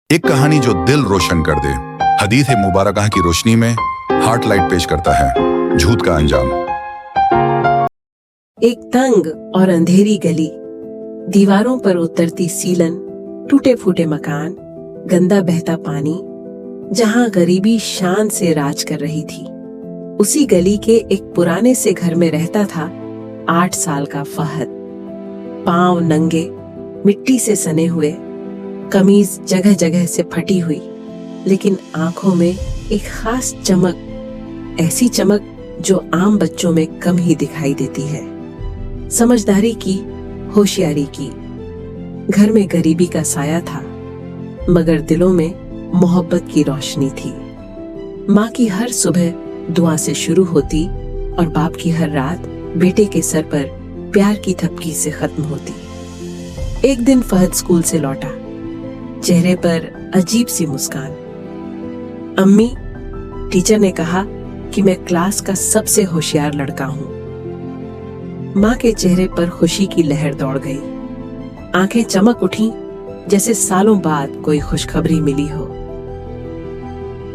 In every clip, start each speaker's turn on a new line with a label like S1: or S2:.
S1: एक कहानी जो दिल रोशन कर दे। हदीस मुबारकह की रोशनी में हार्ट लाइट पेश करता है झूठ का अंजाम।
S2: एक तंग और अंधेरी गली, दीवारों पर उतरती सीलन, टूटे फूटे मकान, गंदा बहता पानी, जहां गरीबी शान से राज कर रही थी। उसी गली के एक पुराने से घर में रहता था 8 साल का फहद। पांव नंगे, मिट्टी से सने हुए, कमीज जगह जगह से फटी हुई, लेकिन आंखों में एक खास चमक, ऐसी चमक जो आम बच्चों में कम ही दिखाई देती है। समझदारी की, होशियारी की। घर में गरीबी का साया था, मगर दिलों में मोहब्बत की रोशनी थी। माँ की हर सुबह दुआ से शुरू होती और बाप की हर रात बेटे के सर पर प्यार की थपकी से खत्म होती। एक दिन फहद स्कूल से लौटा, चेहरे पर अजीब सी मुस्कान। अम्मी, टीचर ने कहा कि मैं क्लास का सबसे होशियार लड़का हूँ। माँ के चेहरे पर खुशी की लहर दौड़ गई। आंखें चमक उठी जैसे सालों बाद कोई खुशखबरी मिली हो।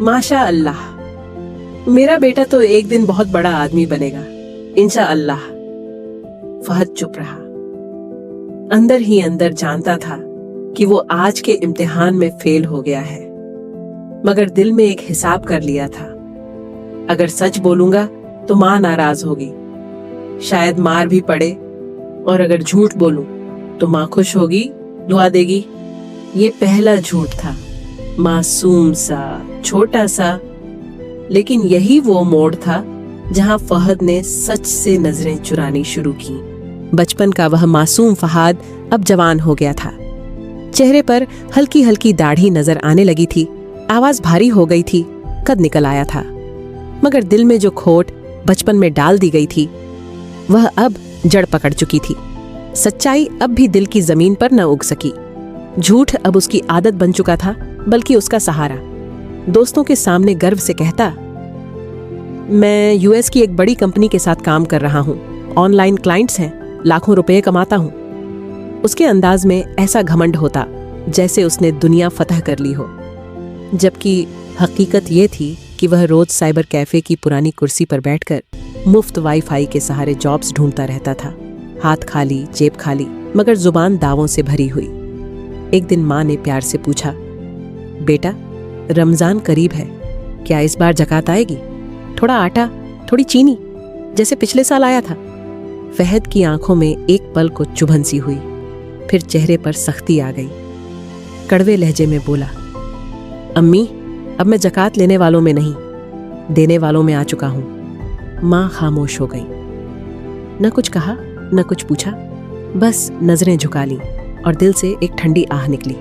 S2: माशा अल्लाह, मेरा बेटा तो एक दिन बहुत बड़ा आदमी बनेगा, इंशा अल्लाह। फहद चुप रहा। अंदर ही अंदर जानता था कि वो आज के इम्तिहान में फेल हो गया है, मगर दिल में एक हिसाब कर लिया था। अगर सच बोलूंगा तो माँ नाराज होगी, शायद मार भी पड़े, और अगर झूठ बोलूं तो माँ खुश होगी, दुआ देगी। ये पहला झूठ था, मासूम सा, छोटा सा, लेकिन यही वो मोड़ था जहां फहद ने सच से नजरें चुरानी शुरू की। बचपन का वह मासूम फहद अब जवान हो गया था। चेहरे पर हल्की हल्की दाढ़ी नजर आने लगी थी, आवाज भारी हो गई थी, कद निकल आया था। मगर दिल में जो खोट बचपन में डाल दी गई थी, वह अब जड़ पकड़ चुकी थी। सच्चाई अब भी दिल की जमीन पर न उग सकी। झूठ अब उसकी आदत बन चुका था, बल्कि उसका सहारा। दोस्तों के सामने गर्व से कहता, मैं यूएस की एक बड़ी कंपनी के साथ काम कर रहा हूँ, ऑनलाइन क्लाइंट्स हैं, लाखों रुपए कमाता हूँ। उसके अंदाज में ऐसा घमंड होता जैसे उसने दुनिया फतह कर ली हो, जबकि हकीकत ये थी कि वह रोज साइबर कैफे की पुरानी कुर्सी पर बैठकर मुफ्त वाईफाई के सहारे जॉब्स ढूंढता रहता था। हाथ खाली, जेब खाली, मगर जुबान दावों से भरी हुई। एक दिन माँ ने प्यार से पूछा, बेटा, रमजान करीब है, क्या इस बार ज़कात आएगी? थोड़ा आटा, थोड़ी चीनी, जैसे पिछले साल आया था। फहद की आंखों में एक पल को चुभन सी हुई, फिर चेहरे पर सख्ती आ गई। कड़वे लहजे में बोला, अम्मी, अब मैं ज़कात लेने वालों में नहीं, देने वालों में आ चुका हूं। माँ खामोश हो गई। न कुछ कहा, न कुछ पूछा, बस नजरें झुका ली और दिल से एक ठंडी आह निकली।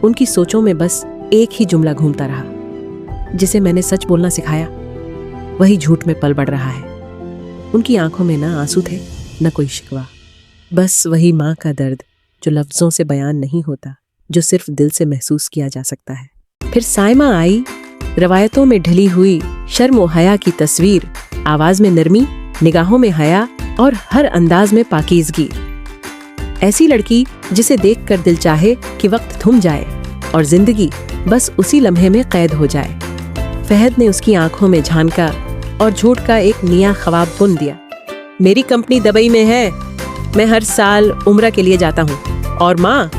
S2: उनकी सोचों में बस एक ही जुमला घूमता रहा, जिसे मैंने सच बोलना सिखाया वही झूठ में पल बढ़ रहा है। उनकी आंखों में न आंसू थे, न कोई शिकवा, बस वही माँ का दर्द जो लफ्जों से बयान नहीं होता, जो सिर्फ दिल से महसूस किया जा सकता है। फिर साइमा आई, रवायतों में ढली हुई शर्म और हया की तस्वीर, आवाज में नरमी, निगाहों में हया और हर अंदाज में पाकीज़गी। ऐसी लड़की जिसे देखकर दिल चाहे कि वक्त थम जाए और जिंदगी बस उसी लम्हे में कैद हो जाए। फहद ने उसकी आंखों में झांका और झूठ का एक नया ख्वाब बुन दिया। मेरी कंपनी दुबई में है, मैं हर साल उम्रा के लिए जाता हूँ, और माँ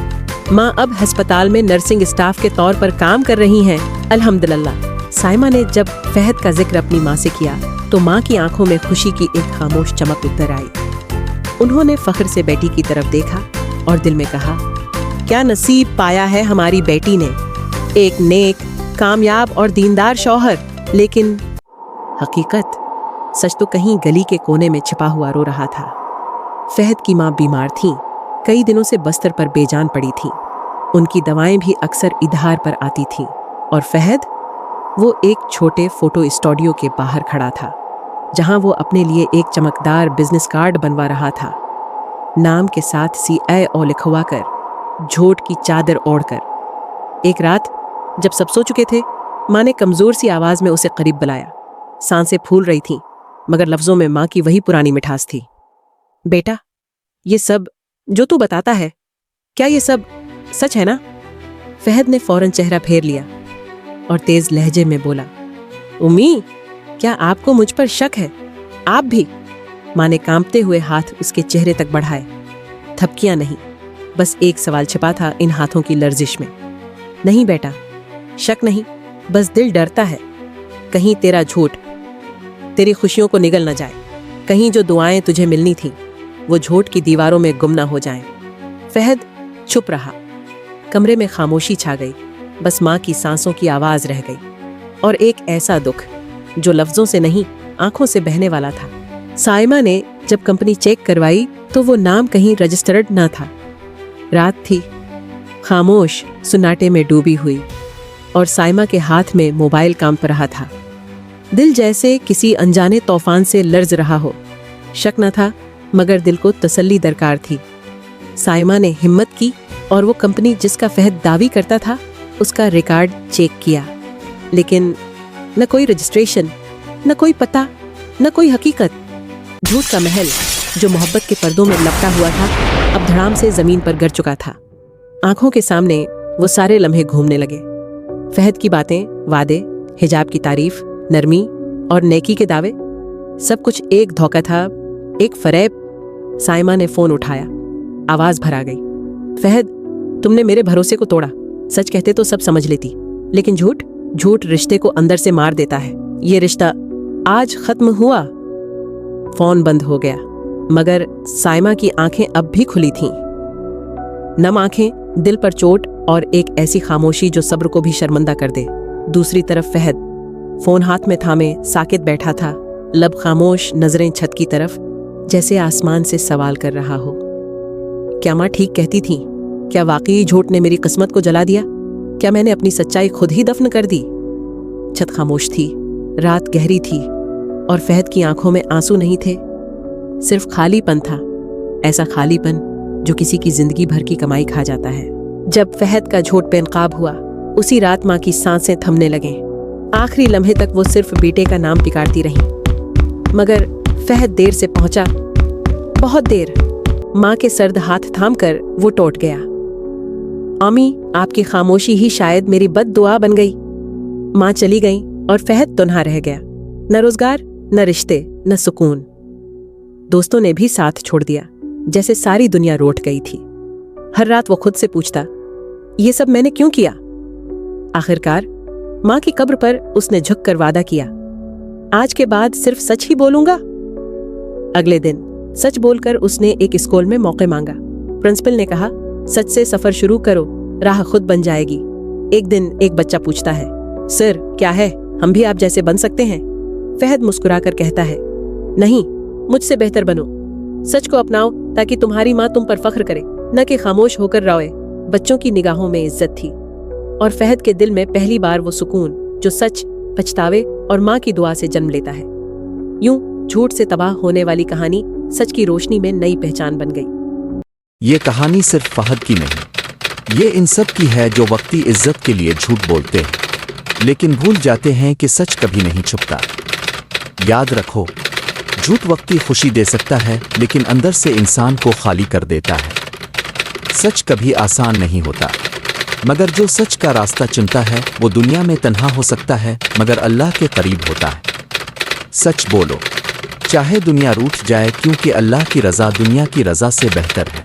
S2: अब अस्पताल में नर्सिंग स्टाफ के तौर पर काम कर रही हैं, अल्हम्दुलिल्लाह। साइमा ने जब फहद का जिक्र अपनी माँ से किया तो माँ की आंखों में खुशी की एक खामोश चमक उतर आई। उन्होंने फख्र से बेटी की तरफ देखा और दिल में कहा, क्या नसीब पाया है हमारी बेटी ने, एक नेक, कामयाब और दीनदार शौहर। लेकिन हकीकत, सच तो कहीं गली के कोने में छिपा हुआ रो रहा था। फहद की माँ बीमार थीं, कई दिनों से बस्तर पर बेजान पड़ी थीं। उनकी दवाएं भी अक्सर इधार पर आती थीं, और फहद, वो एक छोटे फोटो स्टूडियो के बाहर खड़ा था, जहां वो अपने लिए एक चमकदार बिजनेस कार्ड बनवा रहा था, नाम के साथ CIO लिखवा कर, झूठ की चादर ओढ़कर। एक रात जब सब सो चुके थे, माँ ने कमजोर सी आवाज में उसे करीब बुलाया। सांसें फूल रही थीं, मगर लफ्जों में माँ की वही पुरानी मिठास थी। बेटा, ये सब जो तू बताता है, क्या ये सब सच है ना? फहद ने फौरन चेहरा फेर लिया और तेज लहजे में बोला, उम्मी, क्या आपको मुझ पर शक है? आप भी? माँ ने कांपते हुए हाथ उसके चेहरे तक बढ़ाए। थपकियां नहीं, बस एक सवाल छिपा था इन हाथों की लर्जिश में। नहीं बेटा, शक नहीं, बस दिल डरता है, कहीं तेरा झूठ तेरी खुशियों को निगल न जाए, कहीं जो दुआएं तुझे मिलनी थी वो झूठ की दीवारों में गुम न हो जाएं। फहद चुप रहा। कमरे में खामोशी छा गई, बस माँ की सांसों की आवाज रह गई और एक ऐसा दुख जो लफ्जों से नहीं आंखों से बहने वाला था। साइमा ने जब कंपनी चेक करवाई तो वो नाम कहीं रजिस्टर्ड न था। रात थी, खामोश सुनाटे में डूबी हुई और साइमा के हाथ में मोबाइल कांप रहा था। दिल जैसे किसी अनजाने तूफान से लर्ज रहा हो। शक न था, मगर दिल को तसल्ली दरकार थी। साइमा ने हिम्मत की और वो कंपनी जिसका फहद दावी करता था उसका रिकॉर्ड चेक किया, लेकिन न कोई रजिस्ट्रेशन, न कोई पता, न कोई हकीकत। झूठ का महल जो मोहब्बत के पर्दों में लपटा हुआ था अब धड़ाम से जमीन पर गिर चुका था। आंखों के सामने वो सारे लम्हे घूमने लगे। फहद की बातें, वादे, हिजाब की तारीफ, नरमी और नेकी के दावे, सब कुछ एक धोखा था, एक फरेब। साइमा ने फोन उठाया, आवाज भर आ गई। फहद, तुमने मेरे भरोसे को तोड़ा। सच कहते तो सब समझ लेती, लेकिन झूठ रिश्ते को अंदर से मार देता है। ये रिश्ता आज खत्म हुआ। फोन बंद हो गया, मगर साइमा की आंखें अब भी खुली थीं। नम आंखें, दिल पर चोट और एक ऐसी खामोशी जो सब्र को भी शर्मिंदा कर दे। दूसरी तरफ फहद फोन हाथ में थामे साकित बैठा था, लब खामोश, नजरें छत की तरफ, जैसे आसमान से सवाल कर रहा हो। क्या माँ ठीक कहती थी? क्या वाकई झूठ ने मेरी किस्मत को जला दिया? क्या मैंने अपनी सच्चाई खुद ही दफन कर दी? छत खामोश थी, रात गहरी थी और फहद की आंखों में आंसू नहीं थे, सिर्फ खालीपन था। ऐसा खालीपन जो किसी की जिंदगी भर की कमाई खा जाता है। जब फहद का झूठ बेनकाब हुआ, उसी रात माँ की सांसें थमने लगे। आखिरी लम्हे तक वो सिर्फ बेटे का नाम पुकारती रही, मगर फहद देर से पहुंचा, बहुत देर। माँ के सर्द हाथ थामकर वो टूट गया। अम्मी, आपकी खामोशी ही शायद मेरी बद दुआ बन गई। माँ चली गई और फहद तुनहा रह गया। न रोजगार, न रिश्ते, न सुकून। दोस्तों ने भी साथ छोड़ दिया, जैसे सारी दुनिया रोट गई थी। हर रात वो खुद से पूछता, ये सब मैंने क्यों किया? आखिरकार माँ की कब्र पर उसने झुककर वादा किया, आज के बाद सिर्फ सच ही बोलूंगा। अगले दिन सच बोलकर उसने एक स्कूल में मौके मांगा। प्रिंसिपल ने कहा, सच से सफर शुरू करो, राह खुद बन जाएगी। एक दिन एक बच्चा पूछता है, सर क्या है, हम भी आप जैसे बन सकते हैं? फहद मुस्कुराकर कहता है, नहीं, मुझसे बेहतर बनो। सच को अपनाओ ताकि तुम्हारी माँ तुम पर फख्र करे, न कि खामोश होकर रोए। बच्चों की निगाहों में इज्जत थी और फहद के दिल में पहली बार वो सुकून जो सच, पछतावे और माँ की दुआ से जन्म लेता है। यूं झूठ से तबाह होने वाली कहानी सच की रोशनी में नई पहचान बन गई।
S3: ये कहानी सिर्फ फहद की नहीं, ये इन सब की है जो वक्ती इज्जत के लिए झूठ बोलते हैं, लेकिन भूल जाते हैं कि सच कभी नहीं छुपता। याद रखो, झूठ वक्ती खुशी दे सकता है, लेकिन अंदर से इंसान को खाली कर देता है। सच कभी आसान नहीं होता, मगर जो सच का रास्ता चुनता है वो दुनिया में तन्हा हो सकता है, मगर अल्लाह के करीब होता है। सच बोलो, चाहे दुनिया रूठ जाए, क्योंकि अल्लाह की रज़ा दुनिया की रज़ा से बेहतर है।